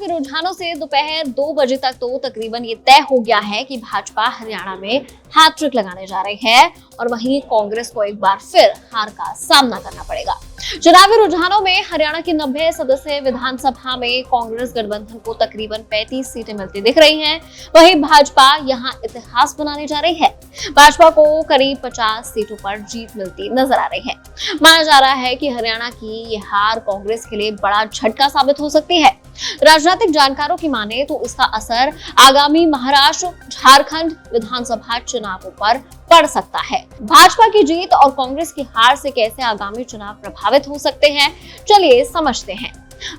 के रुझानों से दोपहर 2 बजे तक तो तकरीबन ये तय हो गया है कि भाजपा हरियाणा में हैट्रिक लगाने जा रही है और वहीं कांग्रेस को एक बार फिर हार का सामना करना पड़ेगा। चुनावी रुझानों में हरियाणा की 90 सदस्य विधानसभा में कांग्रेस गठबंधन को तकरीबन 35 सीटें मिलती दिख रही हैं। वहीं भाजपा यहां इतिहास बनाने जा रही है। भाजपा को करीब 50 सीटों पर जीत मिलती नजर आ रही है। माना जा रहा है कि हरियाणा की ये हार कांग्रेस के लिए बड़ा झटका साबित हो सकती है। राजनीतिक जानकारों की माने तो इसका असर आगामी महाराष्ट्र, झारखंड विधानसभा चुनावों पर पड़ सकता है। भाजपा की जीत और कांग्रेस की हार से कैसे आगामी चुनाव प्रभावित हो सकते हैं, चलिए समझते हैं।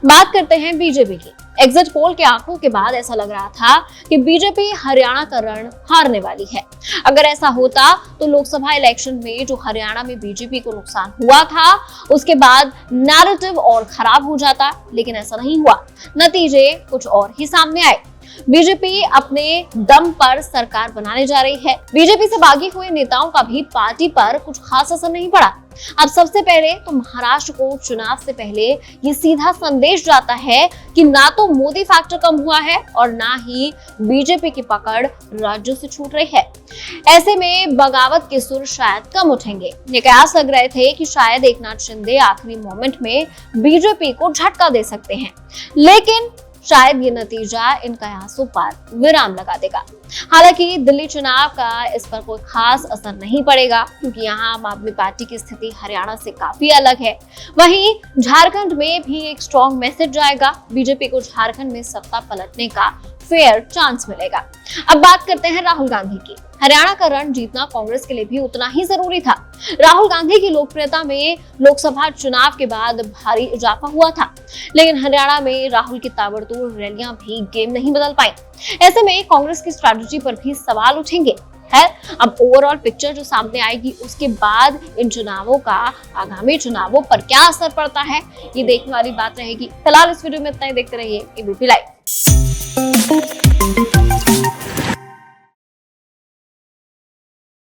बात करते हैं बीजेपी की। एग्जिट पोल के आंकड़ों के बाद ऐसा लग रहा था कि बीजेपी हरियाणा का रण हारने वाली है। अगर ऐसा होता तो लोकसभा इलेक्शन में जो हरियाणा में बीजेपी को नुकसान हुआ था उसके बाद नैरेटिव और खराब हो जाता, लेकिन ऐसा नहीं हुआ। नतीजे कुछ और ही सामने आए। बीजेपी अपने दम पर सरकार बनाने जा रही है। बीजेपी से बागी हुए नेताओं का भी पार्टी पर कुछ खास असर नहीं पड़ा। अब सबसे पहले तो महाराष्ट्र को चुनाव से पहले ये सीधा संदेश जाता है कि ना तो मोदी फैक्टर कम हुआ है और ना ही बीजेपी की पकड़ राज्यों से छूट रही है। ऐसे में बगावत के सुर शायद कम उठेंगे। ये कयास लग रहे थे कि शायद एकनाथ शिंदे आखिरी मोमेंट में बीजेपी को झटका दे सकते हैं, लेकिन शायद ये नतीजा इन कयासों पर विराम लगा देगा। हालांकि दिल्ली चुनाव का इस पर कोई खास असर नहीं पड़ेगा, क्योंकि यहाँ आम आदमी पार्टी की स्थिति हरियाणा से काफी अलग है। वहीं झारखंड में भी एक स्ट्रॉन्ग मैसेज जाएगा। बीजेपी को झारखंड में सत्ता पलटने का फेयर चांस मिलेगा। अब बात करते हैं राहुल गांधी की। हरियाणा का रण जीतना कांग्रेस के लिए भी उतना ही जरूरी था। राहुल गांधी की लोकप्रियता में लोकसभा चुनाव के बाद भारी इजाफा हुआ था, लेकिन हरियाणा में राहुल की ताबड़तोड़ रैलियां भी गेम नहीं बदल पाई। ऐसे में कांग्रेस की स्ट्रैटेजी पर भी सवाल उठेंगे। है अब ओवरऑल पिक्चर जो सामने आएगी उसके बाद इन चुनावों का आगामी चुनावों पर क्या असर पड़ता है, ये देखने वाली बात रहेगी। फिलहाल इस वीडियो में इतना ही। देखते रहिए एबीपी लाइव।